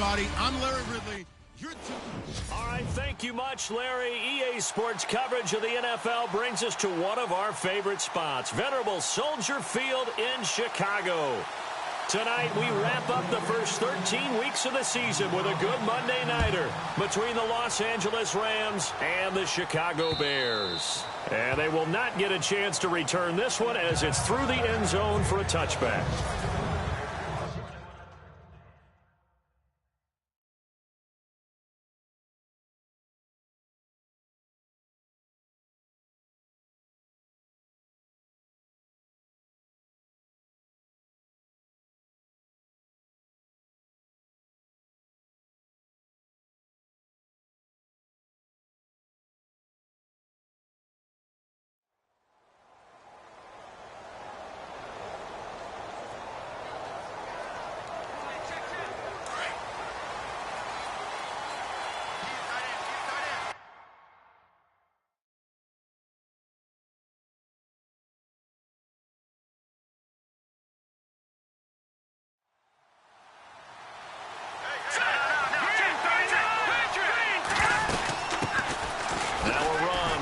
everybody. I'm Larry Ridley. All right, thank you much, Larry. EA Sports coverage of the NFL brings us to one of our favorite spots, venerable Soldier Field in Chicago. Tonight, we wrap up the first 13 weeks of the season with a good Monday nighter between the Los Angeles Rams and the Chicago Bears. And they will not get a chance to return this one as it's through the end zone for a touchback.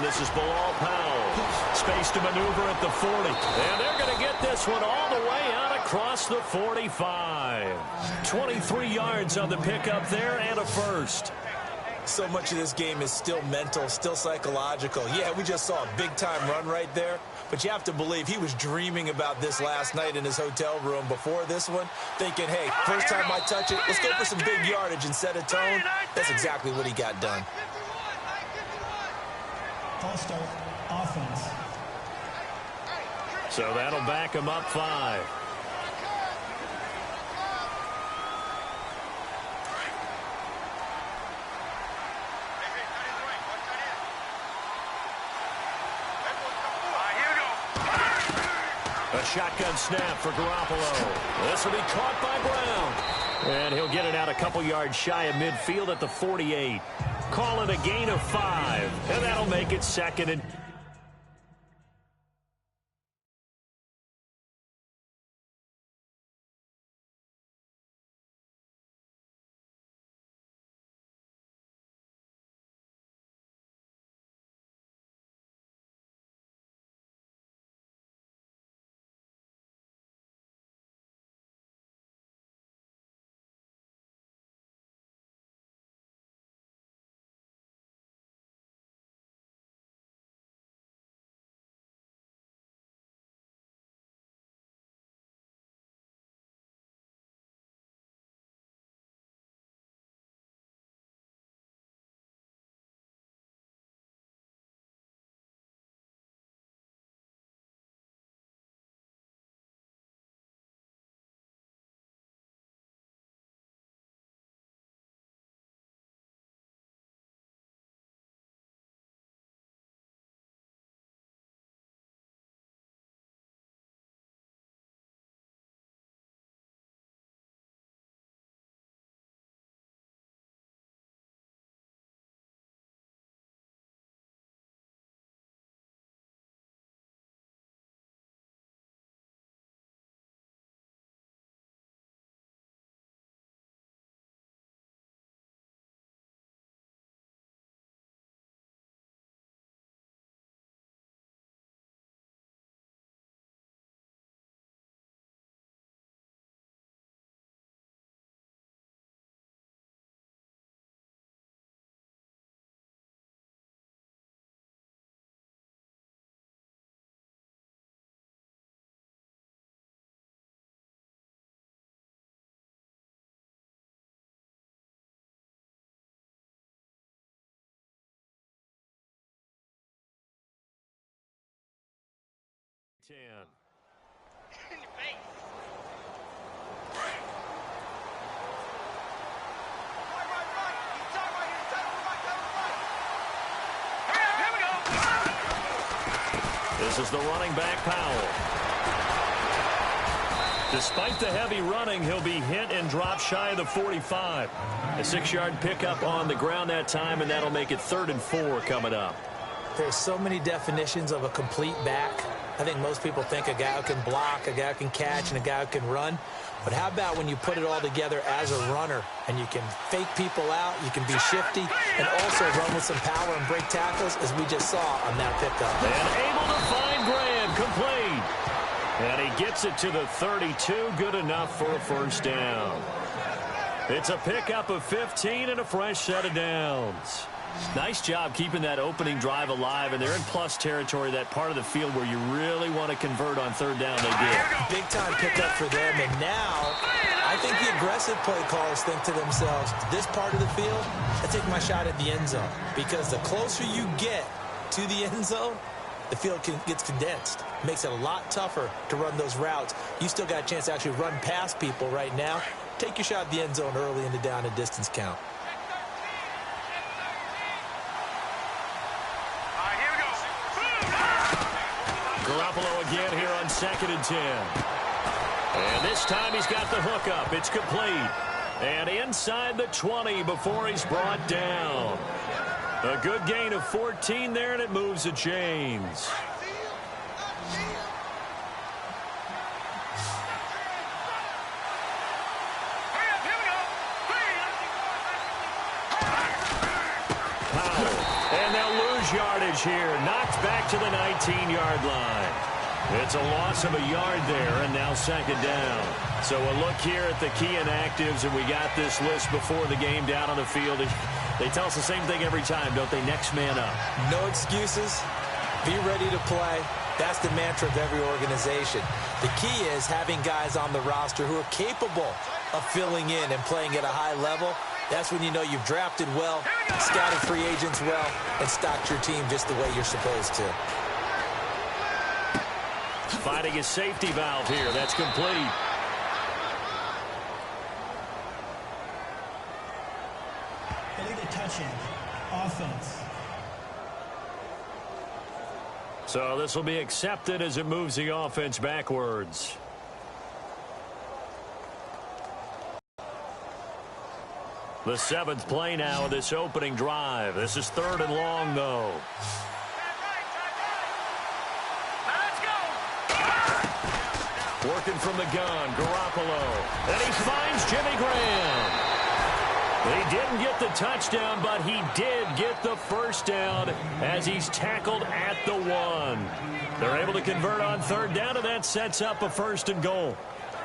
This is Bilal Powell. Space to maneuver at the 40. And they're going to get this one all the way out across the 45. 23 yards on the pickup there and a first. So much of this game is still mental, still psychological. Yeah, we just saw a big-time run right there. But you have to believe he was dreaming about this last night in his hotel room before this one, thinking, hey, first time I touch it, let's go for some big yardage and set a tone. That's exactly what he got done. False start, offense. So that'll back him up 5. A shotgun snap for Garoppolo. This will be caught by Brown. And he'll get it out a couple yards shy of midfield at the 48. Call it a gain of 5. And that'll make it 2nd and... This is the running back, Powell. Despite the heavy running, he'll be hit and drop shy of the 45. A 6-yard pickup on the ground that time, and that'll make it 3rd and 4 coming up. There's so many definitions of a complete back. I think most people think a guy who can block, a guy who can catch, and a guy who can run. But how about when you put it all together as a runner and you can fake people out, you can be shifty, and also run with some power and break tackles, as we just saw on that pickup. And able to find Graham, complete. And he gets it to the 32, good enough for a first down. It's a pickup of 15 and a fresh set of downs. Nice job keeping that opening drive alive, and they're in plus territory, that part of the field where you really want to convert on third down. They did. Big time pickup for them, and now I think the aggressive play callers think to themselves, this part of the field, I take my shot at the end zone, because the closer you get to the end zone, the field gets condensed. Makes it a lot tougher to run those routes. You still got a chance to actually run past people right now. Take your shot at the end zone early in the down and distance count. Garoppolo again here on 2nd and 10. And this time he's got the hookup. It's complete. And inside the 20 before he's brought down. A good gain of 14 there, and it moves the chains. And they'll lose yardage here. Knocked back to the 19-yard line. It's a loss of a yard there, and now 2nd down. So a look here at the key inactives, and we got this list before the game down on the field. They tell us the same thing every time, don't they? Next man up. No excuses. Be ready to play. That's the mantra of every organization. The key is having guys on the roster who are capable of filling in and playing at a high level. That's when you know you've drafted well, scouted free agents well, and stocked your team just the way you're supposed to. Finding a safety valve here. That's complete. Illegal touching. Offense. So this will be accepted as it moves the offense backwards. The 7th play now of this opening drive. This is 3rd and long, though. Working from the gun, Garoppolo. And he finds Jimmy Graham. He didn't get the touchdown, but he did get the first down as he's tackled at the 1. They're able to convert on 3rd down, and that sets up a 1st and goal.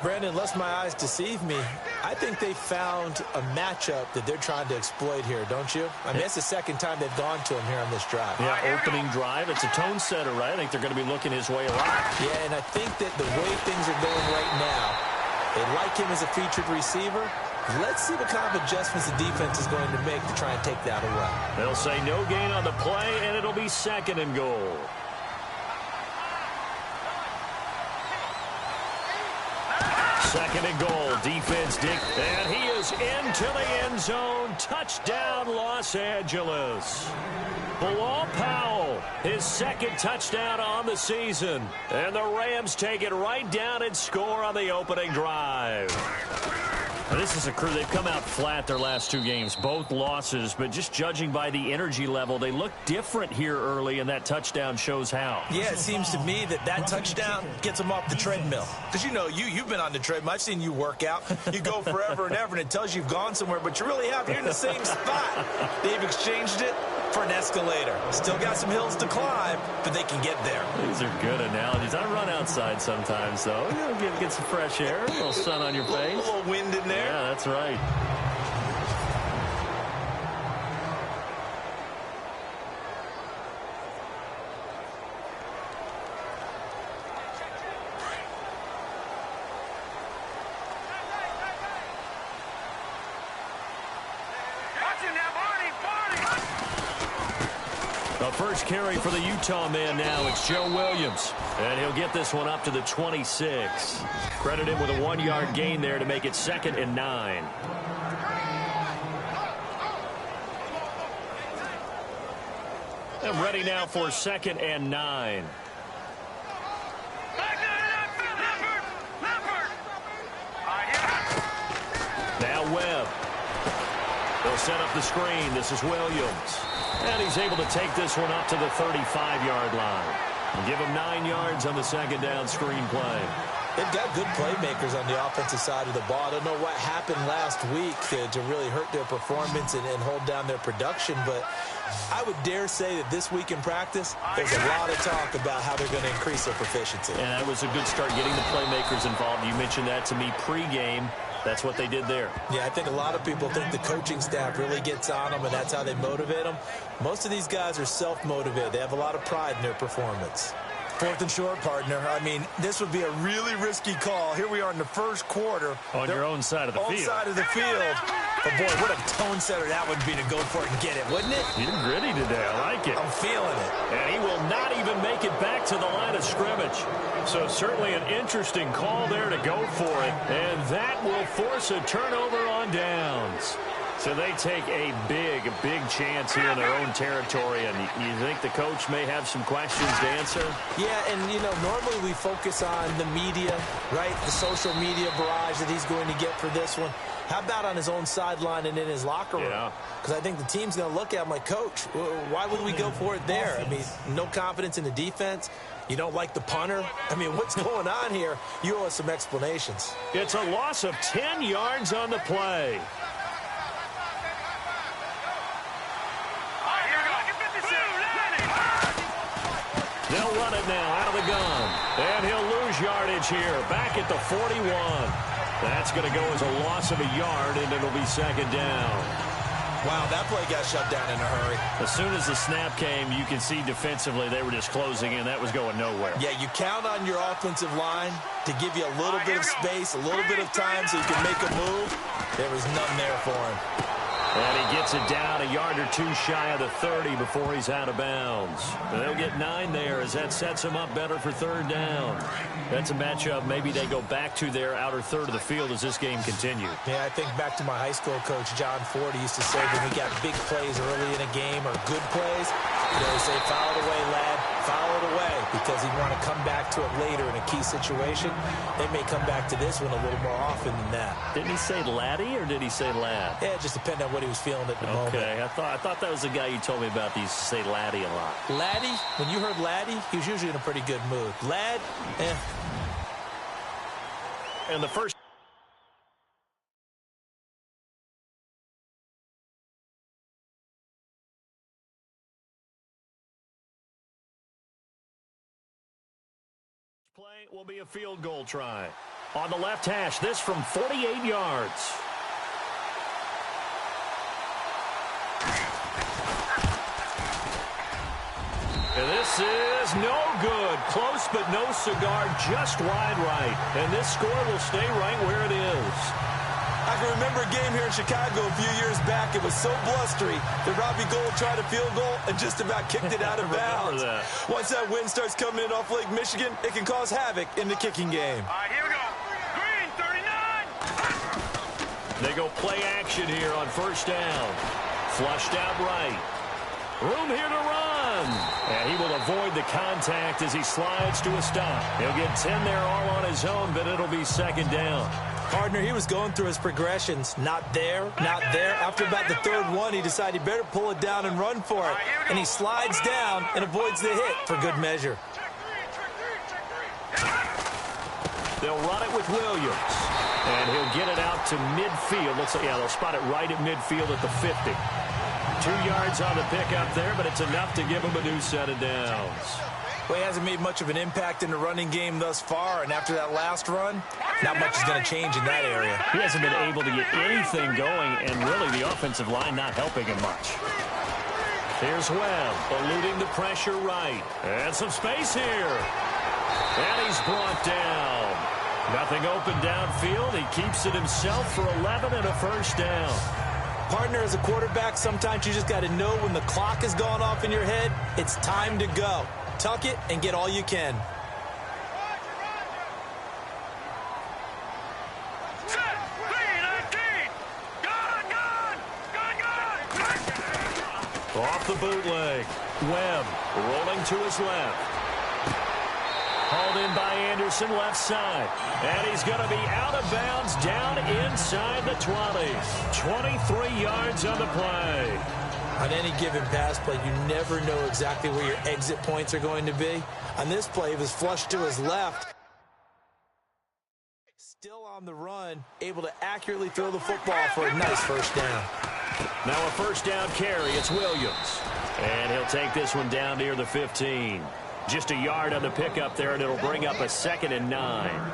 Brandon, lest my eyes deceive me, I think they found a matchup that they're trying to exploit here, don't you? I mean, it's the 2nd time they've gone to him here on this drive. Yeah, opening drive. It's a tone setter, right? I think they're going to be looking his way a lot. Yeah, and I think that the way things are going right now, they like him as a featured receiver. Let's see what kind of adjustments the defense is going to make to try and take that away. They'll say no gain on the play, and it'll be 2nd and goal. Second and goal. Defense dig. And he is into the end zone. Touchdown, Los Angeles. Bilal Powell, his 2nd touchdown on the season. And the Rams take it right down and score on the opening drive. Now, this is a crew. They've come out flat their last 2 games, both losses, but just judging by the energy level, they look different here early, and that touchdown shows how. Yeah, it seems to me that touchdown gets them off the treadmill. Because, you know, you've been on the treadmill. I've seen you work out. You go forever and ever, and it tells you you've gone somewhere, but you really have. You're in the same spot. They've exchanged it for an escalator. Still got some hills to climb, but they can get there. These are good analogies. I run outside sometimes, though. You know, get some fresh air, a little sun on your face. A little wind in there. Yeah, that's right. The first carry for the Utah man now, it's Joe Williams. And he'll get this one up to the 26. Credit him with a 1-yard gain there to make it 2nd and 9. And ready now for 2nd and 9. Now Webb. They'll set up the screen. This is Williams. And he's able to take this one up to the 35-yard line. Give them 9 yards on the second down screenplay. They've got good playmakers on the offensive side of the ball. I don't know what happened last week to really hurt their performance and hold down their production, but I would dare say that this week in practice, there's a lot of talk about how they're going to increase their proficiency. And that was a good start getting the playmakers involved. You mentioned that to me pregame. That's what they did there. Yeah, I think a lot of people think the coaching staff really gets on them, and that's how they motivate them. Most of these guys are self-motivated. They have a lot of pride in their performance. 4th and short, partner. I mean, this would be a really risky call. Here we are in the first quarter. On your own side of the field. Own side of the field. But, boy, what a tone setter that would be to go for it and get it, wouldn't it? You're gritty today. I like it. I'm feeling it. And he will not even make it back to the line of scrimmage. So certainly an interesting call there to go for it. And that will force a turnover on downs. So they take a big chance here in their own territory. And you think the coach may have some questions to answer? Yeah, and, you know, normally we focus on the media, right? The social media barrage that he's going to get for this one. How about on his own sideline and in his locker room? Yeah. Because I think the team's going to look at him like, Coach, why would we go for it there? I mean, no confidence in the defense. You don't like the punter? I mean, what's going on here? You owe us some explanations. It's a loss of 10 yards on the play. They'll run it now out of the gun. And he'll lose yardage here. Back at the 41. That's going to go as a loss of a yard, and it'll be second down. Wow, that play got shut down in a hurry. As soon as the snap came, you can see defensively they were just closing in. That was going nowhere. Yeah, you count on your offensive line to give you a little bit of space, a little bit of time so you can make a move. There was none there for him. And he gets it down a yard or two shy of the 30 before he's out of bounds. And they'll get 9 there as that sets him up better for third down. That's a matchup maybe they go back to their outer third of the field as this game continues. Yeah, I think back to my high school coach, John Ford. He used to say when we got big plays early in a game or good plays, you know, he say, foul it away, lad, foul it away, because he'd want to come back to it later in a key situation. They may come back to this one a little more often than that. Didn't he say laddie or did he say lad? Yeah, it just depended on what he was feeling at the moment. Okay, I thought that was the guy you told me about. He used to say laddie a lot. Laddie, when you heard laddie, he was usually in a pretty good mood. Lad, And the first play will be a field goal try. On the left hash, this from 48 yards. And this is no good. Close but no cigar, just wide right. And this score will stay right where it is. I can remember a game here in Chicago a few years back. It was so blustery that Robbie Gould tried a field goal and just about kicked it out of bounds. Once that wind starts coming in off Lake Michigan, it can cause havoc in the kicking game. All right, here we go. Green, 39. They go play action here on first down. Flushed out right. Room here to run. And he will avoid the contact as he slides to a stop. He'll get 10 there all on his own, but it'll be second down. Partner, he was going through his progressions. Not there, not there. After about the third one, he decided he better pull it down and run for it. And he slides down and avoids the hit for good measure. They'll run it with Williams. And he'll get it out to midfield. Looks like, yeah, they'll spot it right at midfield at the 50. 2 yards on the pickup there, but it's enough to give him a new set of downs. Well, he hasn't made much of an impact in the running game thus far, and after that last run, not much is going to change in that area. He hasn't been able to get anything going, and really the offensive line not helping him much. Here's Webb, eluding the pressure right. And some space here. And he's brought down. Nothing open downfield. He keeps it himself for 11 and a first down. Partner, as a quarterback, sometimes you just got to know when the clock has gone off in your head, it's time to go. Tuck it and get all you can. Off the bootleg. Webb rolling to his left. Hauled in by Anderson, left side. And he's going to be out of bounds down inside the 20. 23 yards on the play. On any given pass play, you never know exactly where your exit points are going to be. On this play, he was flushed to his left. Still on the run, able to accurately throw the football for a nice first down. Now a first down carry. It's Williams. And he'll take this one down near the 15. Just a yard on the pickup there, and it'll bring up a 2nd and 9.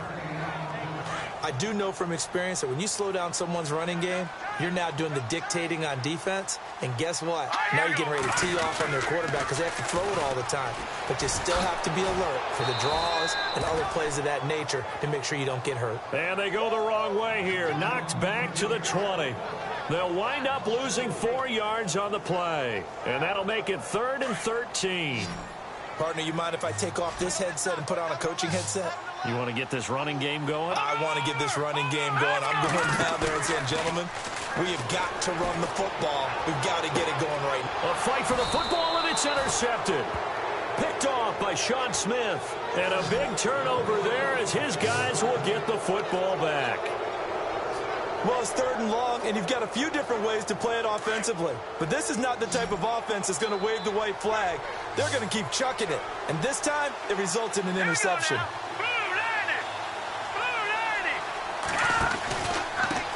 I do know from experience that when you slow down someone's running game, you're now doing the dictating on defense. And guess what? Now you're getting ready to tee off on their quarterback because they have to throw it all the time. But you still have to be alert for the draws and other plays of that nature to make sure you don't get hurt. And they go the wrong way here. Knocked back to the 20. They'll wind up losing 4 yards on the play. And that'll make it 3rd and 13. Partner, you mind if I take off this headset and put on a coaching headset? You want to get this running game going? I want to get this running game going. I'm going down there and saying, gentlemen, we have got to run the football. We've got to get it going right now. A fight for the football, and it's intercepted. Picked off by Sean Smith. And a big turnover there as his guys will get the football back. Well, it's 3rd and long, and you've got a few different ways to play it offensively. But this is not the type of offense that's going to wave the white flag. They're going to keep chucking it. And this time, it results in an interception.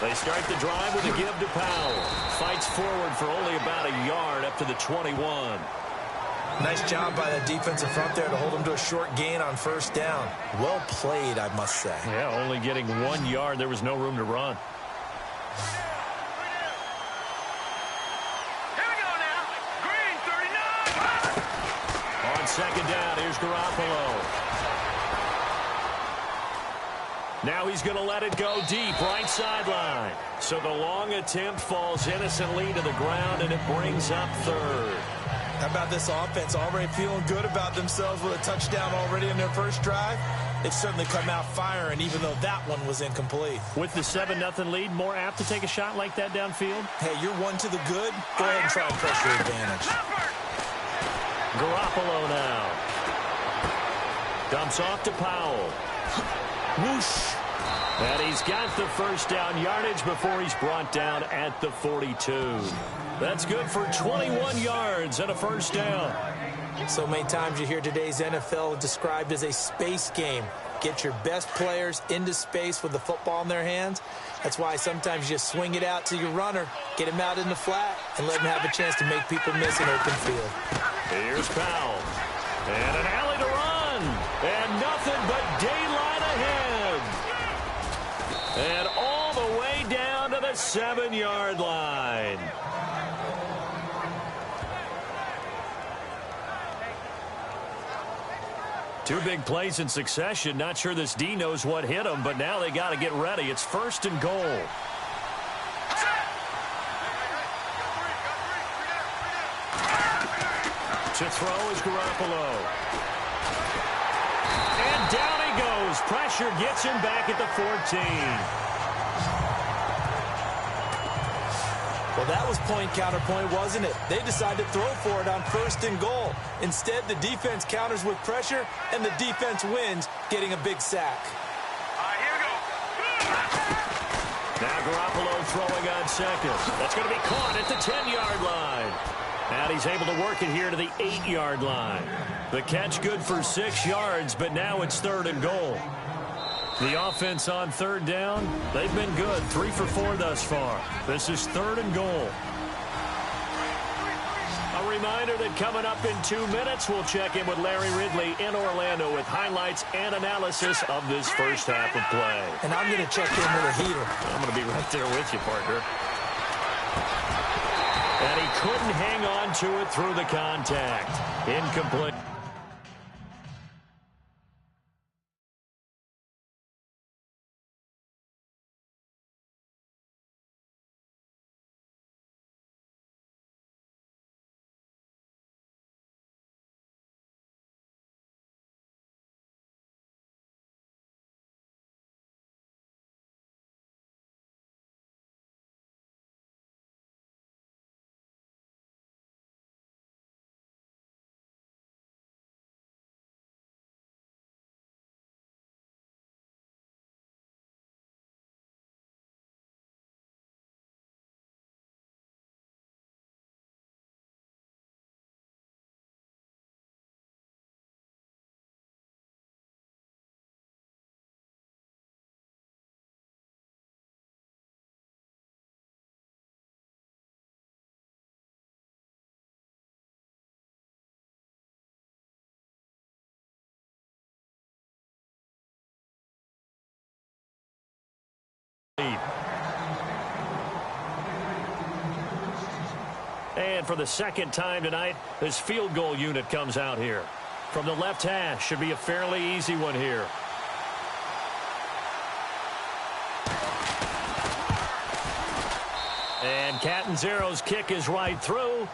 They start the drive with a give to Powell. Fights forward for only about a yard up to the 21. Nice job by that defensive front there to hold them to a short gain on first down. Well played, I must say. Yeah, only getting 1 yard. There was no room to run. Here we go now. Green 39. On 2nd down, here's Garoppolo. Now he's going to let it go deep, right sideline. So the long attempt falls innocently to the ground, and it brings up 3rd. How about this offense already feeling good about themselves with a touchdown already in their first drive? They've certainly come out firing, even though that one was incomplete. With the 7-0 lead, more apt to take a shot like that downfield? Hey, you're one to the good. Go ahead and try and press your advantage. Garoppolo now. Dumps off to Powell. Whoosh. And he's got the first down yardage before he's brought down at the 42. That's good for 21 yards and a first down. So many times you hear today's NFL described as a space game. Get your best players into space with the football in their hands. That's why sometimes you swing it out to your runner, get him out in the flat, and let him have a chance to make people miss an open field. Here's Powell. And an alley to run. And nothing but daylight ahead. And all the way down to the 7-yard line. Two big plays in succession. Not sure this D knows what hit him, but now they got to get ready. It's 1st and goal. To throw is Garoppolo. And down he goes. Pressure gets him back at the 14. Well, that was point counterpoint, wasn't it? They decided to throw for it on 1st and goal. Instead, the defense counters with pressure, and the defense wins, getting a big sack. Here we go. Now Garoppolo throwing on 2nd. That's going to be caught at the 10-yard line. And he's able to work it here to the 8-yard line. The catch good for 6 yards, but now it's 3rd and goal. The offense on 3rd down, they've been good. 3 for 4 thus far. This is 3rd and goal. A reminder that coming up in 2 minutes, we'll check in with Larry Ridley in Orlando with highlights and analysis of this first half of play. And I'm going to check in with a heater. I'm going to be right there with you, partner. And he couldn't hang on to it through the contact. Incomplete. And for the second time tonight, this field goal unit comes out here. From the left hash, should be a fairly easy one here. And Catanzero's kick is right through.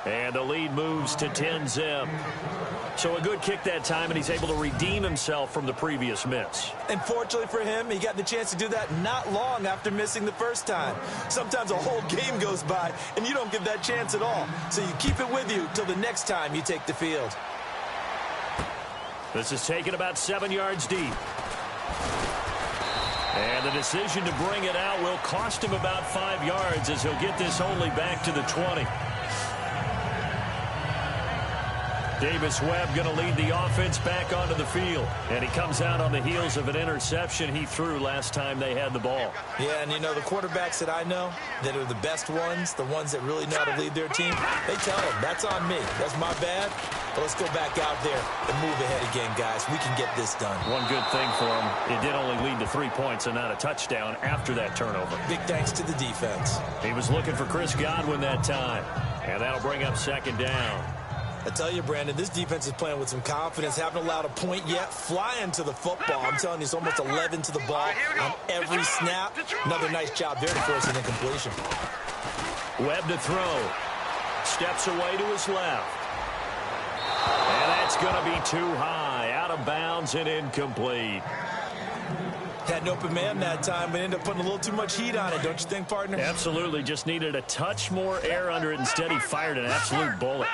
And the lead moves to 10-zip. So a good kick that time, and he's able to redeem himself from the previous miss. And fortunately for him, he got the chance to do that not long after missing the first time. Sometimes a whole game goes by, and you don't get that chance at all. So you keep it with you till the next time you take the field. This is taken about 7 yards deep. And the decision to bring it out will cost him about 5 yards as he'll get this only back to the 20. Davis Webb going to lead the offense back onto the field. And he comes out on the heels of an interception he threw last time they had the ball. Yeah, and you know, the quarterbacks that I know that are the best ones, the ones that really know how to lead their team, they tell them, that's on me. That's my bad. But let's go back out there and move ahead again, guys. We can get this done. One good thing for him, it did only lead to 3 points and not a touchdown after that turnover. Big thanks to the defense. He was looking for Chris Godwin that time. And that'll bring up second down. I tell you, Brandon, this defense is playing with some confidence. Haven't allowed a point yet. Flying to the football. I'm telling you, it's almost 11 to the ball on every snap. Another nice job there to force an incompletion. Webb to throw. Steps away to his left. And that's going to be too high. Out of bounds and incomplete. Had an open man that time, but ended up putting a little too much heat on it, don't you think, partner? Absolutely. Just needed a touch more air under it. Instead, he fired an absolute bullet.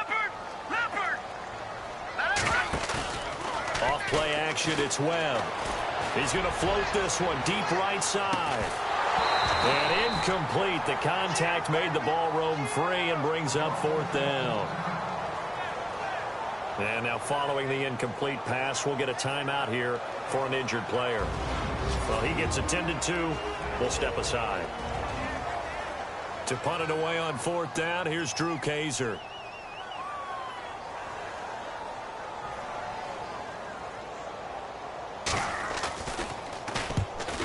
Off play action, it's Webb. He's going to float this one deep right side. And incomplete. The contact made the ball roam free and brings up fourth down. And now following the incomplete pass, we'll get a timeout here for an injured player. Well, he gets attended to. We'll step aside. To punt it away on fourth down, here's Drew Kaiser.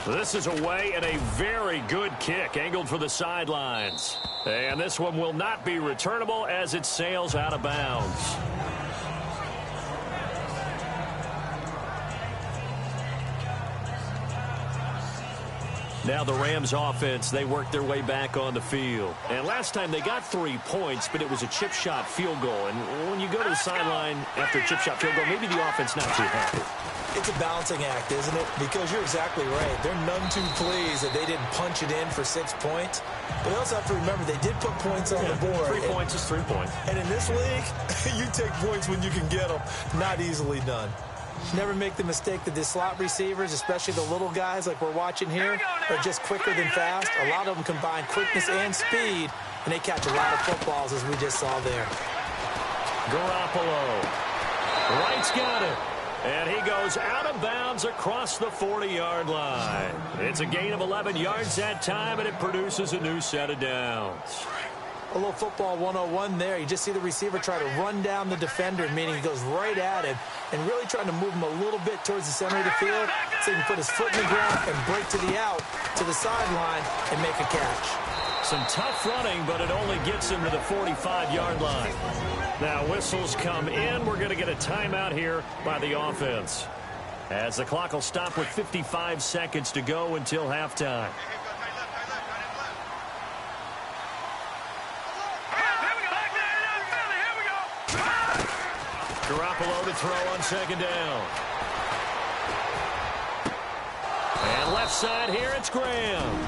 This is away and a very good kick angled for the sidelines. And this one will not be returnable as it sails out of bounds. Now the Rams offense, they work their way back on the field. And last time they got 3 points, but it was a chip shot field goal. And when you go to the sideline after a chip shot field goal, maybe the offense not too happy. It's a balancing act, isn't it? Because you're exactly right. They're none too pleased that they didn't punch it in for 6 points. But they also have to remember they did put points on the board. 3 points is 3 points. And in this league, you take points when you can get them. Not easily done. Never make the mistake that the slot receivers, especially the little guys like we're watching here, are just quicker than fast. A lot of them combine quickness and speed, and they catch a lot of footballs, as we just saw there. Garoppolo. Wright's got it. And he goes out of bounds across the 40-yard line. It's a gain of 11 yards that time, and it produces a new set of downs. A little football 101 there. You just see the receiver try to run down the defender, meaning he goes right at him and really trying to move him a little bit towards the center of the field so he can put his foot in the ground and break to the out, to the sideline, and make a catch. Some tough running, but it only gets him to the 45-yard line. Now whistles come in. We're going to get a timeout here by the offense, as the clock will stop with 55 seconds to go until halftime. Garoppolo to throw on second down. And left side here, it's Graham.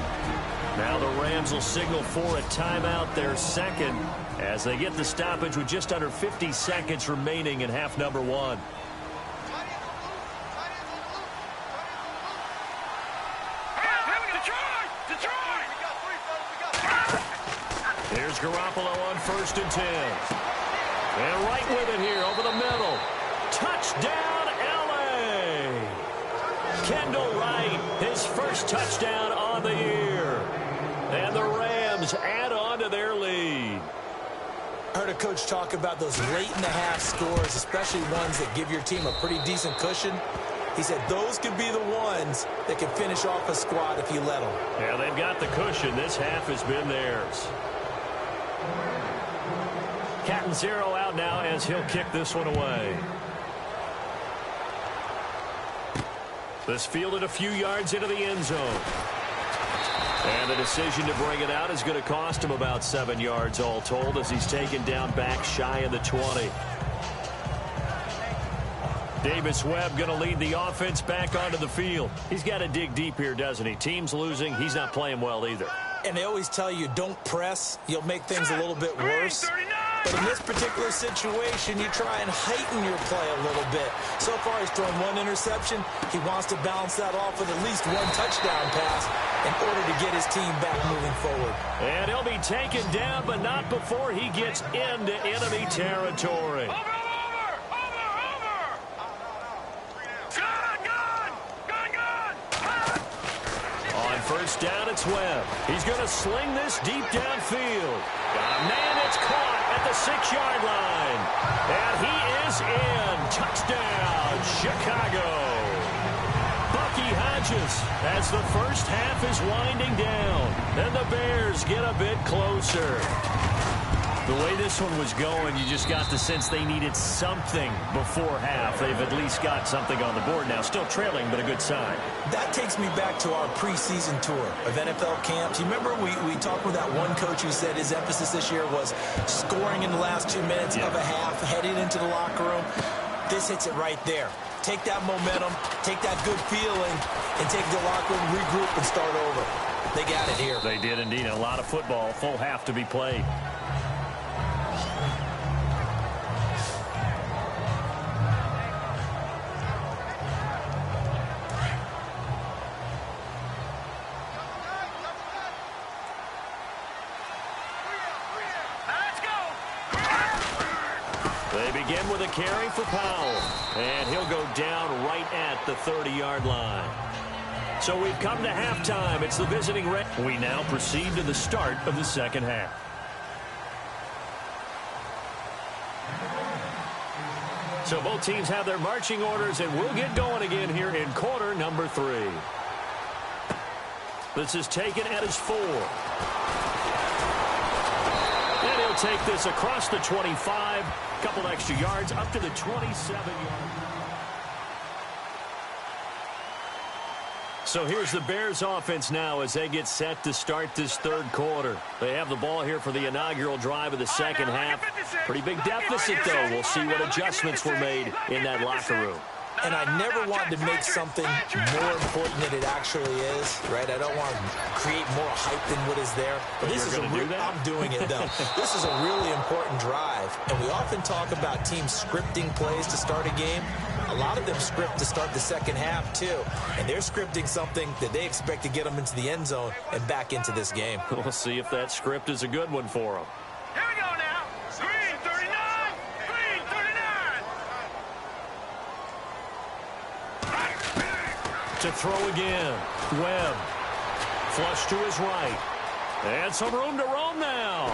Now the Rams will signal for a timeout, their second, as they get the stoppage with just under 50 seconds remaining in half number one. Here's Garoppolo on 1st and 10. And right with it here over the middle. Touchdown, L.A. Kendall Wright, his first touchdown on the year. And the Rams add on to their lead. I heard a coach talk about those late-in-the-half scores, especially ones that give your team a pretty decent cushion. He said those could be the ones that can finish off a squad if you let them. Yeah, they've got the cushion. This half has been theirs. Cat and zero out now as he'll kick this one away. This fielded a few yards into the end zone. And the decision to bring it out is going to cost him about 7 yards all told as he's taken down back shy of the 20. Davis Webb going to lead the offense back onto the field. He's got to dig deep here, doesn't he? Team's losing. He's not playing well either. And they always tell you, don't press. You'll make things a little bit worse. But in this particular situation, you try and heighten your play a little bit. So far, he's thrown 1 interception. He wants to balance that off with at least 1 touchdown pass in order to get his team back moving forward. And he'll be taken down, but not before he gets into enemy territory. First down, it's Webb. He's going to sling this deep downfield. Got a man that's caught at the 6-yard line. And he is in. Touchdown, Chicago. Bucky Hodges as the first half is winding down. And the Bears get a bit closer. The way this one was going, you just got the sense they needed something before half. They've at least got something on the board now. Still trailing, but a good sign. That takes me back to our preseason tour of NFL camps. You remember we talked with that one coach who said his emphasis this year was scoring in the last 2 minutes of a half, heading into the locker room. This hits it right there. Take that momentum, take that good feeling, and take the locker room, regroup, and start over. They got it here. They did indeed. A lot of football, full half to be played. They begin with a carry for Powell, and he'll go down right at the 30-yard line. So we've come to halftime. It's the visiting Red. We now proceed to the start of the second half. So both teams have their marching orders, and we'll get going again here in quarter number 3. This is taken at his 4. And he'll take this across the 25. Couple extra yards up to the 27-yard. So here's the Bears offense now as they get set to start this third quarter. They have the ball here for the inaugural drive of the second half. Pretty big deficit, though. We'll see what adjustments were made in that locker room. And I never wanted to make something more important than it actually is, right? I don't want to create more hype than what is there. But this is I'm doing it, though. This is a really important drive. And we often talk about teams scripting plays to start a game. A lot of them script to start the second half, too. And they're scripting something that they expect to get them into the end zone and back into this game. We'll see if that script is a good one for them. Here we go now. Green 39. Green 39. To throw again. Webb. Flush to his right. And some room to roam now.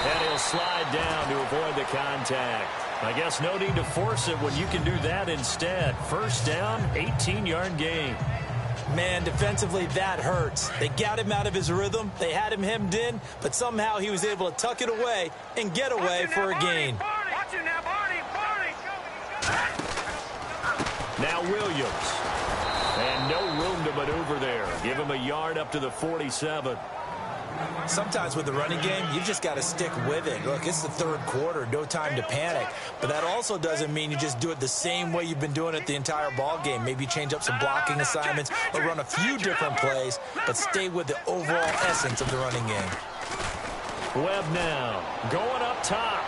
And he'll slide down to avoid the contact. I guess no need to force it when you can do that instead. First down, 18-yard gain. Man, defensively, that hurts. They got him out of his rhythm. They had him hemmed in, but somehow he was able to tuck it away and get away for a gain. Now Williams. And no room to maneuver there. Give him a yard up to the 47. Sometimes with the running game, you've just got to stick with it. Look, it's the third quarter, no time to panic. But that also doesn't mean you just do it the same way you've been doing it the entire ball game. Maybe change up some blocking assignments or run a few different plays, but stay with the overall essence of the running game. Webb now going up top.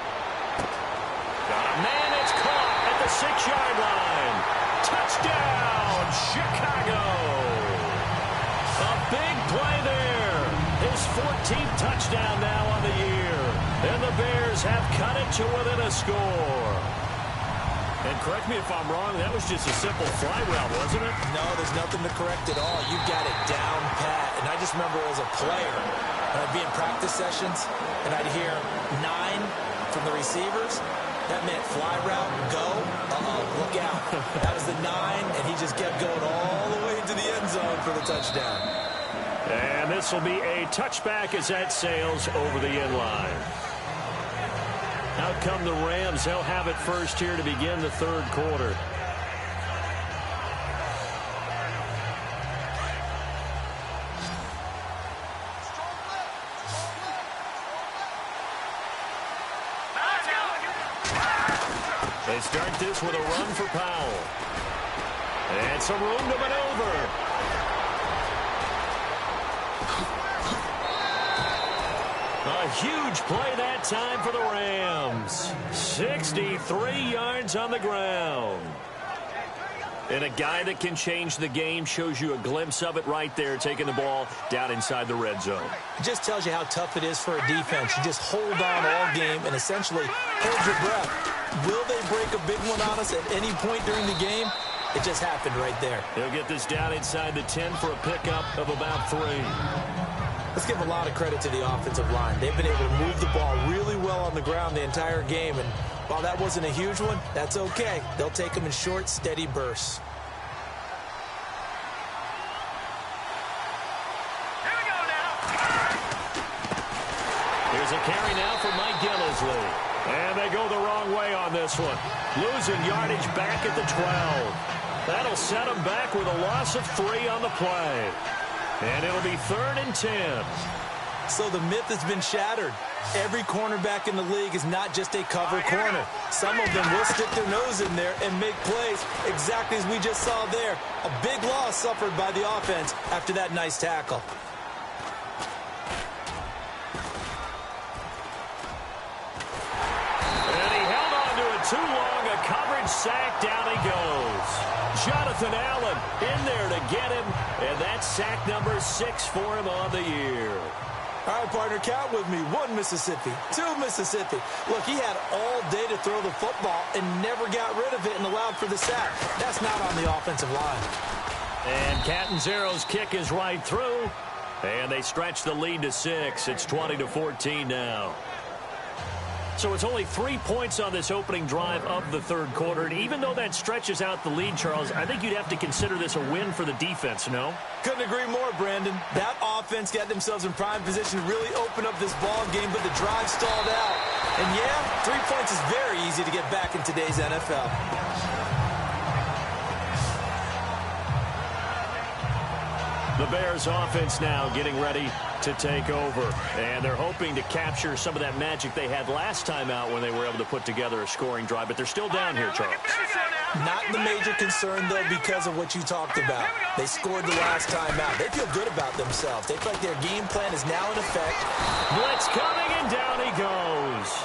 Got a man that's caught at the 6-yard line. Touchdown, Chicago. A big play there. His 14th touchdown now on the year. And the Bears have cut it to within a score. And correct me if I'm wrong, that was just a simple fly route, wasn't it? No, there's nothing to correct at all. You got it down pat. And I just remember as a player, when I'd be in practice sessions, and I'd hear 9 from the receivers. That meant fly route, go. Look out. That was the 9, and he just kept going all the way into the end zone for the touchdown. And this will be a touchback as that sails over the end line. Out come the Rams. They'll have it first here to begin the third quarter. They start this with a run for Powell. And some room to maneuver. A huge play that time for the Rams. 63 yards on the ground. And a guy that can change the game shows you a glimpse of it right there, taking the ball down inside the red zone. It just tells you how tough it is for a defense. You just hold on all game and essentially hold your breath. Will they break a big one on us at any point during the game? It just happened right there. They'll get this down inside the 10 for a pickup of about 3. Let's give a lot of credit to the offensive line. They've been able to move the ball really well on the ground the entire game. And while that wasn't a huge one, that's okay. They'll take them in short, steady bursts. Here we go now. Here's a carry now for Mike Gillisley. And they go the wrong way on this one. Losing yardage back at the 12. That'll set them back with a loss of 3 on the play. And it'll be 3rd and 10. So the myth has been shattered. Every cornerback in the league is not just a cover corner. Some of them will stick their nose in there and make plays exactly as we just saw there. A big loss suffered by the offense after that nice tackle. And he held on to it too long. A coverage sack. Down he goes. Jonathan Allen in there to get him. And that's sack number 6 for him on the year. All right, partner, count with me. 1 Mississippi, 2 Mississippi. Look, he had all day to throw the football and never got rid of it and allowed for the sack. That's not on the offensive line. And Catanzaro's kick is right through. And they stretch the lead to 6. It's 20-14 now. So it's only 3 points on this opening drive of the third quarter. And even though that stretches out the lead, Charles, I think you'd have to consider this a win for the defense, no? Couldn't agree more, Brandon. That offense got themselves in prime position to really open up this ball game, but the drive stalled out. And yeah, 3 points is very easy to get back in today's NFL. The Bears offense now getting ready to take over. And they're hoping to capture some of that magic they had last time out when they were able to put together a scoring drive. But they're still down here, Charles. Not the major concern, though, because of what you talked about. They scored the last time out. They feel good about themselves. They feel like their game plan is now in effect. Blitz coming, and down he goes.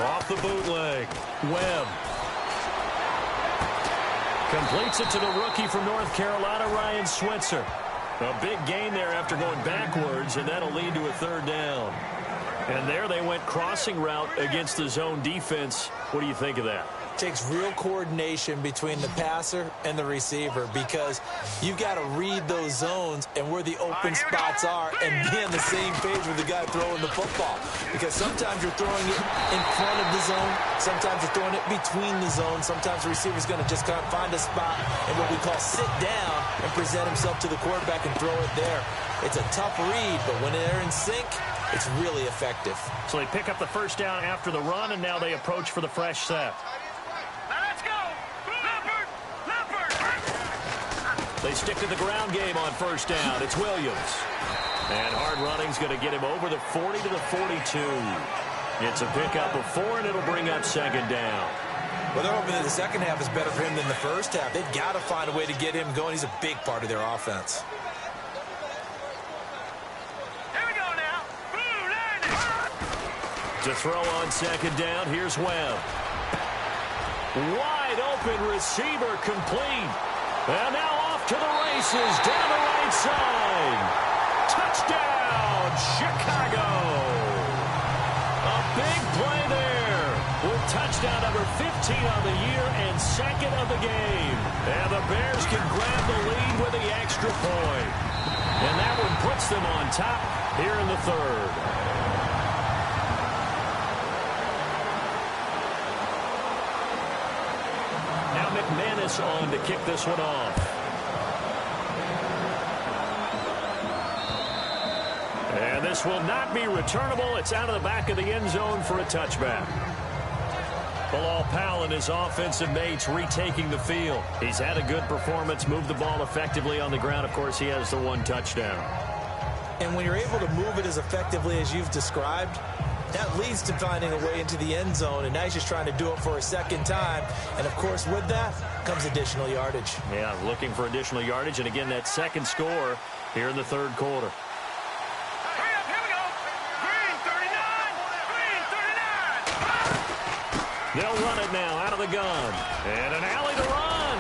Off the bootleg. Webb. Completes it to the rookie from North Carolina, Ryan Switzer. A big gain there after going backwards, and that'll lead to a 3rd down. And there they went crossing route against the zone defense. What do you think of that? Takes real coordination between the passer and the receiver because you've got to read those zones and where the open spots are and be on the same page with the guy throwing the football. Because sometimes you're throwing it in front of the zone. Sometimes you're throwing it between the zones. Sometimes the receiver's going to just kind of find a spot and what we call sit down and present himself to the quarterback and throw it there. It's a tough read, but when they're in sync, it's really effective. So they pick up the 1st down after the run, and now they approach for the fresh set. They stick to the ground game on 1st down. It's Williams. And hard running's going to get him over the 40 to the 42. It's a pickup of 4, and it'll bring up 2nd down. Well, they're hoping that the second half is better for him than the first half. They've got to find a way to get him going. He's a big part of their offense. Here we go now. To throw on 2nd down, here's Webb. Wide open receiver complete. And now off to the races down the right side. Touchdown, Chicago. A big play there with touchdown number 15 on the year and second of the game. And the Bears can grab the lead with the extra point. And that one puts them on top here in the third. Now McManus on to kick this one off. And this will not be returnable. It's out of the back of the end zone for a touchback. Bilal Powell and his offensive mates retaking the field. He's had a good performance, moved the ball effectively on the ground. Of course, he has the one touchdown. And when you're able to move it as effectively as you've described, that leads to finding a way into the end zone, and now he's just trying to do it for a second time. And, of course, with that comes additional yardage. Yeah, looking for additional yardage. And, again, that second score here in the third quarter. They'll run it now out of the gun. And an alley to run.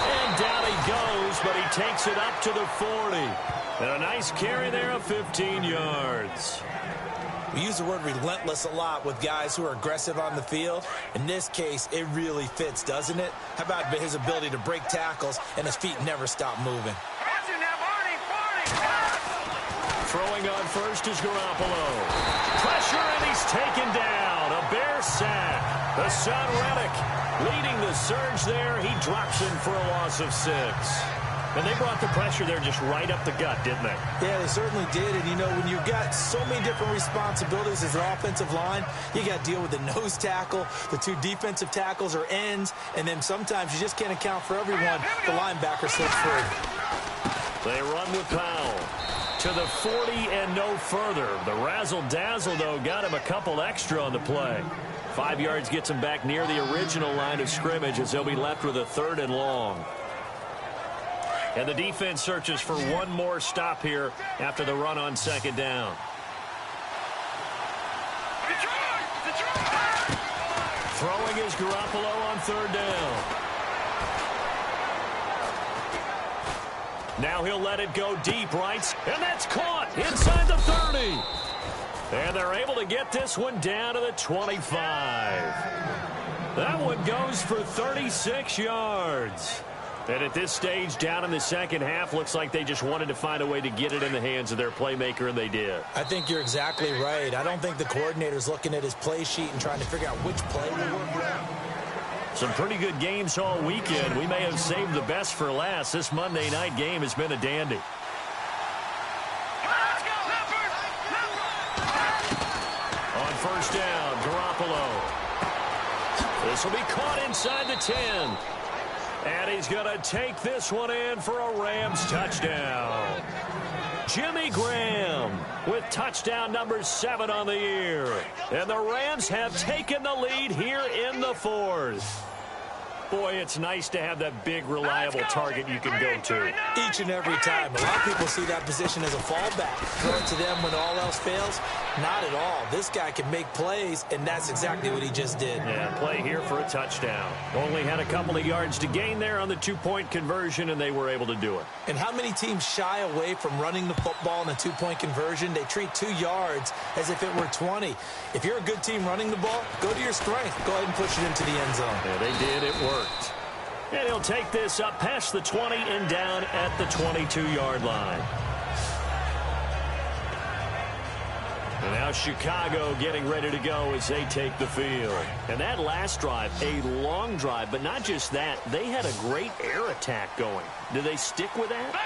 And down he goes, but he takes it up to the 40. And a nice carry there of 15 yards. We use the word relentless a lot with guys who are aggressive on the field. In this case, it really fits, doesn't it? How about his ability to break tackles and his feet never stop moving? Throwing on first is Garoppolo. Pressure, and he's taken down. A Bear sack. The son Reddick leading the surge there. He drops in for a loss of 6. And they brought the pressure there just right up the gut, didn't they? Yeah, they certainly did. And, you know, when you've got so many different responsibilities as an offensive line, you got to deal with the nose tackle, the 2 defensive tackles or ends, and then sometimes you just can't account for everyone. The linebacker slips free. They run with Powell to the 40 and no further. The razzle-dazzle, though, got him a couple extra on the play. 5 yards gets him back near the original line of scrimmage as they'll be left with a 3rd and long. And the defense searches for one more stop here after the run on 2nd down. Throwing is Garoppolo on 3rd down. Now he'll let it go deep, right? And that's caught inside the 30. And they're able to get this one down to the 25. That one goes for 36 yards. And at this stage, down in the second half, looks like they just wanted to find a way to get it in the hands of their playmaker, and they did. I think you're exactly right. I don't think the coordinator's looking at his play sheet and trying to figure out which play will work well. Some pretty good games all weekend. We may have saved the best for last. This Monday night game has been a dandy. On 1st down, Garoppolo. This will be caught inside the 10. And he's going to take this one in for a Rams touchdown. Jimmy Graham with touchdown number 7 on the year. And the Rams have taken the lead here in the 4th. Boy, it's nice to have that big, reliable target you can go to. Each and every time. A lot of people see that position as a fallback. Throw it to them when all else fails. Not at all. This guy can make plays, and that's exactly what he just did. Yeah, play here for a touchdown. Only had a couple of yards to gain there on the 2-point conversion, and they were able to do it. And how many teams shy away from running the football in a 2-point conversion? They treat 2 yards as if it were 20. If you're a good team running the ball, go to your strength. Go ahead and push it into the end zone. Yeah, they did. It worked. And he'll take this up past the 20 and down at the 22-yard line. And now Chicago getting ready to go as they take the field. And that last drive, a long drive, but not just that. They had a great air attack going. Do they stick with that?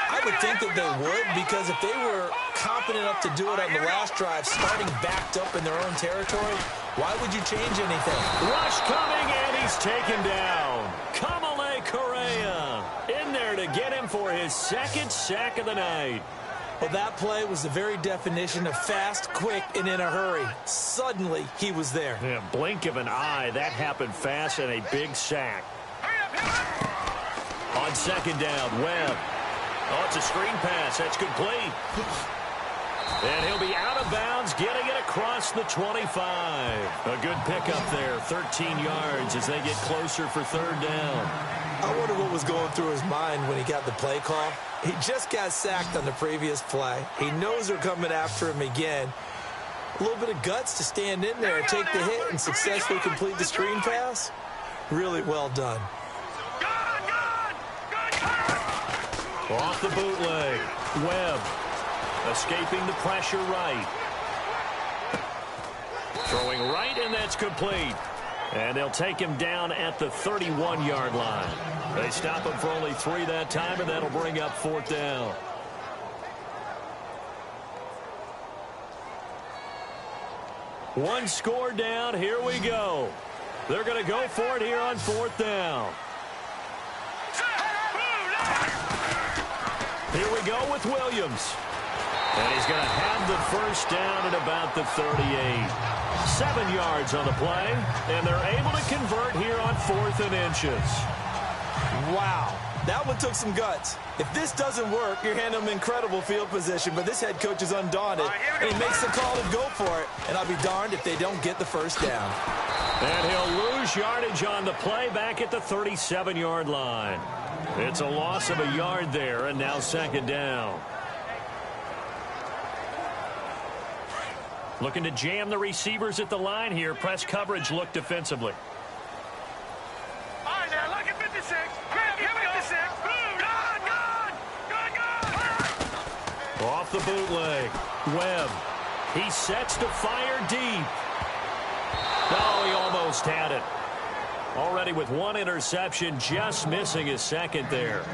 I would think that they would, because if they were confident enough to do it on the last drive, starting backed up in their own territory, why would you change anything? Rush coming, and he's taken down. Kamale Correa in there to get him for his 2nd sack of the night. Well, that play was the very definition of fast, quick, and in a hurry. Suddenly, he was there. Yeah, blink of an eye. That happened fast, and a big sack. On 2nd down, Webb. Oh, it's a screen pass. That's complete. And he'll be out of bounds, getting it across the 25. A good pickup there, 13 yards as they get closer for 3rd down. I wonder what was going through his mind when he got the play call. He just got sacked on the previous play. He knows they're coming after him again. A little bit of guts to stand in there, take the hit, and successfully complete the screen pass. Really well done. Off the bootleg. Webb escaping the pressure right. Throwing right, and that's complete. And they'll take him down at the 31-yard line. They stop him for only 3 that time, and that'll bring up 4th down. One score down. Here we go. They're going to go for it here on 4th down. Here we go with Williams. And he's going to have the first down at about the 38. 7 yards on the play, and they're able to convert here on 4th and inches. Wow, that one took some guts. If this doesn't work, you're handing them incredible field position, but this head coach is undaunted, and he makes the call to go for it, and I'll be darned if they don't get the first down. And he'll lose yardage on the play back at the 37-yard line. It's a loss of a yard there, and now 2nd down. Looking to jam the receivers at the line here. Press coverage look defensively. All right, now look at 56. Here we go. 56. Good. Off the bootleg. Webb. He sets to fire deep. Oh, he almost had it. Already with 1 interception, just missing his 2nd there.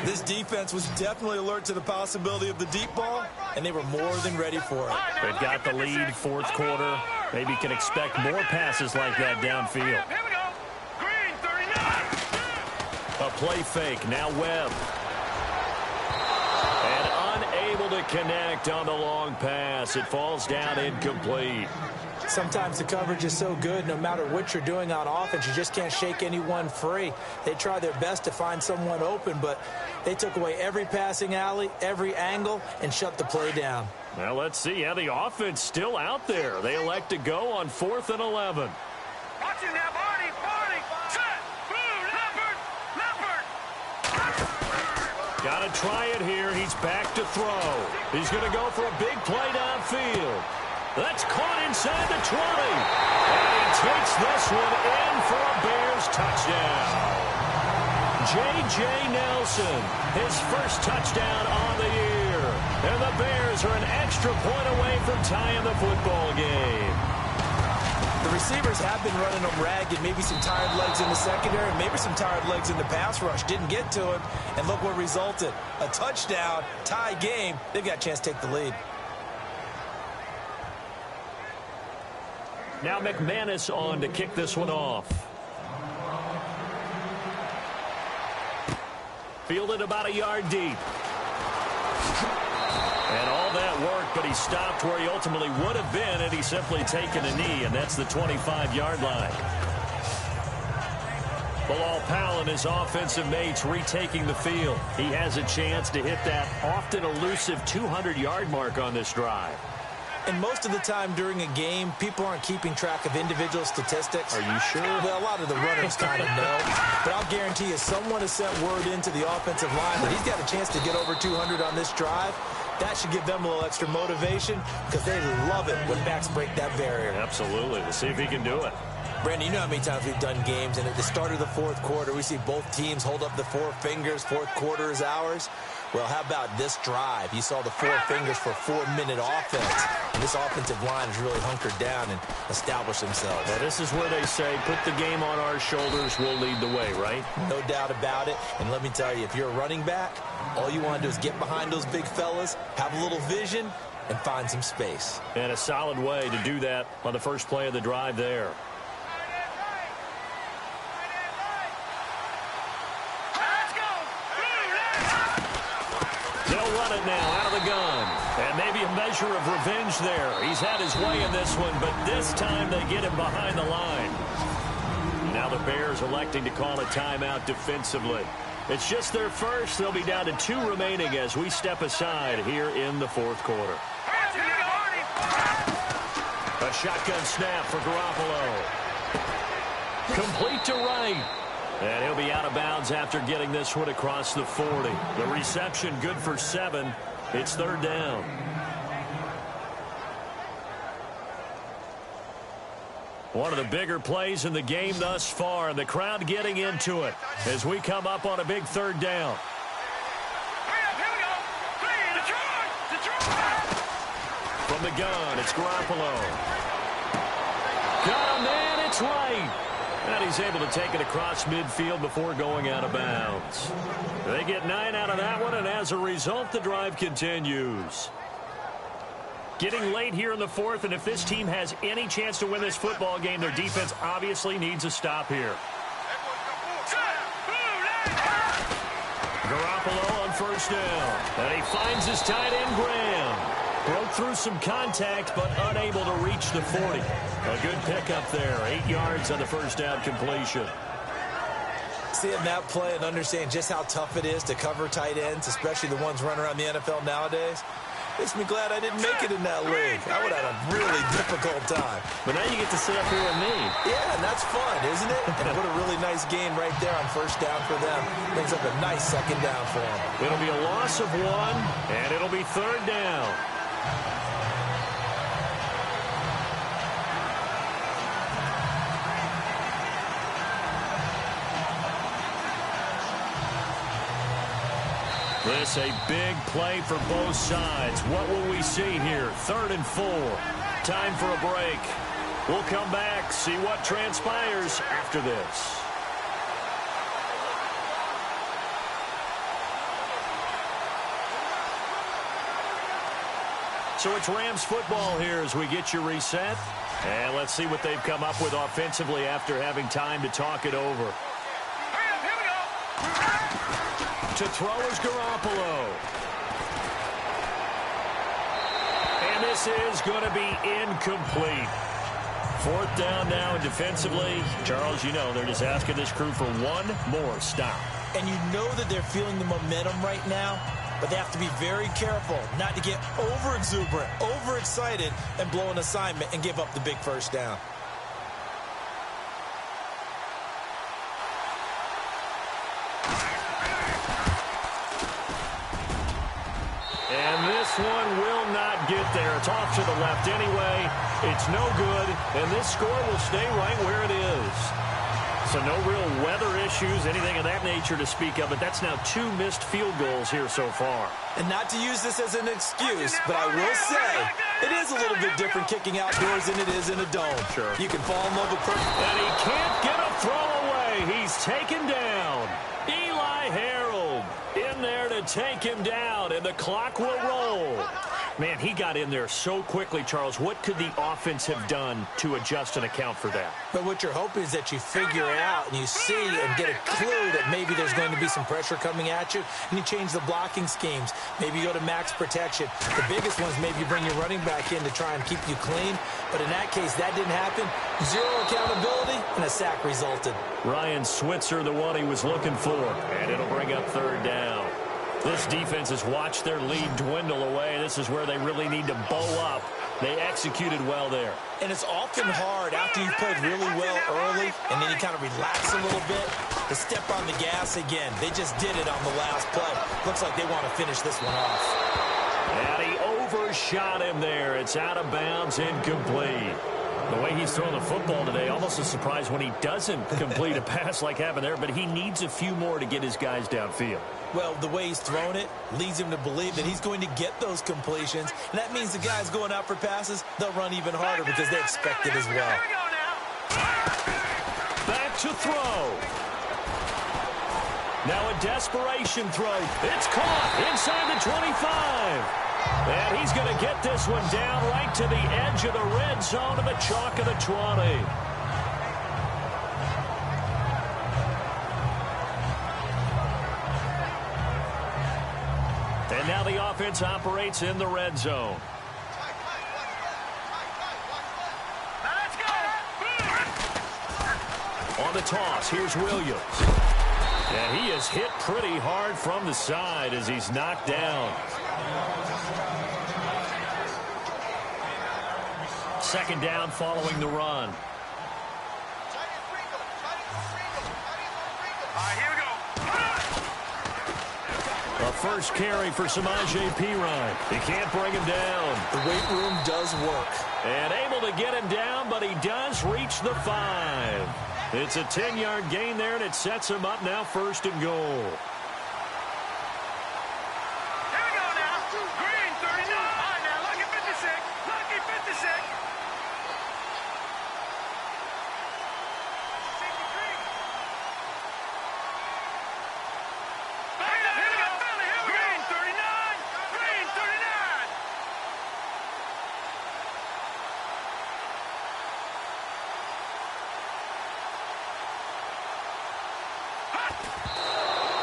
This defense was definitely alert to the possibility of the deep ball, and they were more than ready for it. They've got the lead, 4th quarter. Maybe can expect more passes like that downfield. Here we go. Green, 39. A play fake. Now Webb. And unable to connect on the long pass. It falls down incomplete. Sometimes the coverage is so good, no matter what you're doing on offense, you just can't shake anyone free. They try their best to find someone open, but they took away every passing alley, every angle, and shut the play down. Well, let's see. Yeah, the offense still out there. They elect to go on 4th and 11. Watch it now, Barney. Set. Boom. Leopard. Got to try it here. He's back to throw. He's going to go for a big play downfield. That's caught inside the 20. And he takes this one in for a Bears touchdown. J.J. Nelson, his first touchdown on the year. And the Bears are an extra point away from tying the football game. The receivers have been running them ragged. Maybe some tired legs in the secondary, maybe some tired legs in the pass rush. Didn't get to him, and look what resulted. A touchdown, tie game. They've got a chance to take the lead. Now McManus on to kick this one off. Fielded about a yard deep. And all that work, but he stopped where he ultimately would have been had he simply taken a knee, and that's the 25-yard line. Bilal Powell and his offensive mates retaking the field. He has a chance to hit that often elusive 200-yard mark on this drive. And most of the time during a game, people aren't keeping track of individual statistics. Are you sure? Well, a lot of the runners kind of know. But I'll guarantee you someone has sent word into the offensive line that he's got a chance to get over 200 on this drive. That should give them a little extra motivation because they love it when backs break that barrier. Absolutely. We'll see if he can do it. Brandon, you know how many times we've done games, and at the start of the 4th quarter, we see both teams hold up the 4 fingers. 4th quarter is ours. Well, how about this drive? You saw the 4 fingers for 4-minute offense. And this offensive line has really hunkered down and established themselves. Well, this is where they say, put the game on our shoulders, we'll lead the way, right? No doubt about it. And let me tell you, if you're a running back, all you want to do is get behind those big fellas, have a little vision, and find some space. And a solid way to do that on the first play of the drive there. They'll run it now out of the gun. And maybe a measure of revenge there. He's had his way in this one, but this time they get him behind the line. Now the Bears electing to call a timeout defensively. It's just their first. They'll be down to 2 remaining as we step aside here in the 4th quarter. A shotgun snap for Garoppolo. Complete to right. And he'll be out of bounds after getting this one across the 40. The reception good for 7. It's 3rd down. One of the bigger plays in the game thus far, and the crowd getting into it as we come up on a big third down. From the gun, it's Garoppolo. Got a man, it's right. And he's able to take it across midfield before going out of bounds. They get 9 out of that one, and as a result, the drive continues. Getting late here in the fourth, and if this team has any chance to win this football game, their defense obviously needs a stop here. Garoppolo on first down. And he finds his tight end, Graham. Broke through some contact, but unable to reach the 40. A good pickup there. 8 yards on the first down completion. Seeing that play and understand just how tough it is to cover tight ends, especially the ones running around the NFL nowadays, makes me glad I didn't make it in that league. I would have had a really difficult time. But now you get to sit up here with me. Yeah, and that's fun, isn't it? And what a really nice game right there on first down for them. Brings up a nice second down for them. It'll be a loss of 1, and it'll be third down. This a big play for both sides. What will we see here? 3rd and 4. Time for a break. We'll come back, see what transpires after this. So it's Rams football here as we get you reset. And let's see what they've come up with offensively after having time to talk it over. To throw is Garoppolo. And this is going to be incomplete. 4th down now, and defensively, Charles, you know, they're just asking this crew for one more stop. And you know that they're feeling the momentum right now, but they have to be very careful not to get over-exuberant, overexcited, and blow an assignment and give up the big first down. And this one will not get there. It's off to the left anyway. It's no good, and this score will stay right where it is. So no real weather issues, anything of that nature to speak of, but that's now 2 missed field goals here so far. And not to use this as an excuse, but I will say it is a little bit different kicking outdoors than it is in a dome. Sure. You can fall in love with perfect. And he can't get a throw away. He's taken down. Eli Harold in there to take him down, and the clock will roll. Man, he got in there so quickly, Charles. What could the offense have done to adjust and account for that? But what you're hoping is that you figure it out and you see and get a clue that maybe there's going to be some pressure coming at you, and you change the blocking schemes. Maybe you go to max protection. The biggest one is maybe you bring your running back in to try and keep you clean. But in that case, that didn't happen. 0 accountability, and a sack resulted. Ryan Switzer, the one he was looking for, and it'll bring up 3rd down. This defense has watched their lead dwindle away. This is where they really need to bow up. They executed well there. And it's often hard after you've played really well early and then you kind of relax a little bit to step on the gas again. They just did it on the last play. Looks like they want to finish this one off. And he overshot him there. It's out of bounds, incomplete. The way he's throwing the football today, almost a surprise when he doesn't complete a pass like happened there, but he needs a few more to get his guys downfield. Well, the way he's thrown it leads him to believe that he's going to get those completions, and that means the guys going out for passes, they'll run even harder because they expect it as well. Back to throw. Now a desperation throw. It's caught inside the 25. And he's going to get this one down right to the edge of the red zone to the chalk of the 20. And now the offense operates in the red zone. On the toss, here's Williams. And he is hit pretty hard from the side as he's knocked down. 2nd down following the run. Here we go. A first carry for Samaje Perine. He can't bring him down. The weight room does does work. And able to get him down, but he does reach the 5. It's a 10-yard gain there, and it sets him up now 1st and goal.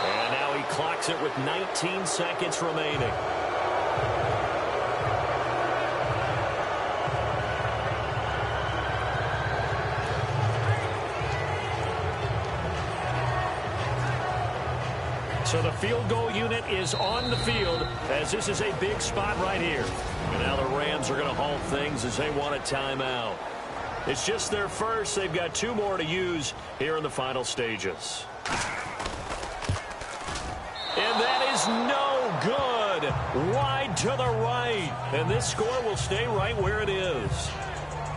And now he clocks it with 19 seconds remaining. So the field goal unit is on the field as this is a big spot right here. And now the Rams are going to halt things as they want a timeout. It's just their first. They've got 2 more to use here in the final stages. And that is no good. Wide to the right. And this score will stay right where it is.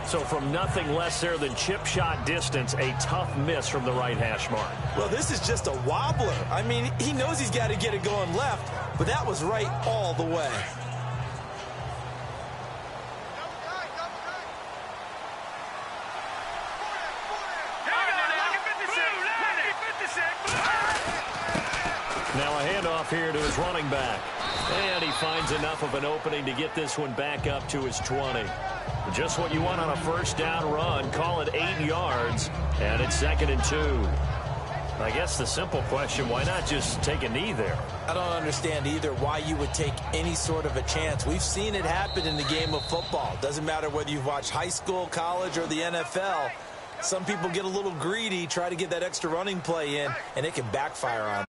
So from nothing less there than chip shot distance, a tough miss from the right hash mark. Well, this is just a wobbler. I mean, he knows he's got to get it going left, but that was right all the way. Now a handoff here to his running back. And he finds enough of an opening to get this one back up to his 20. Just what you want on a first down run. Call it 8 yards. And it's 2nd and 2. I guess the simple question, why not just take a knee there? I don't understand either why you would take any sort of a chance. We've seen it happen in the game of football. Doesn't matter whether you've watched high school, college, or the NFL. Some people get a little greedy, try to get that extra running play in, and it can backfire on them.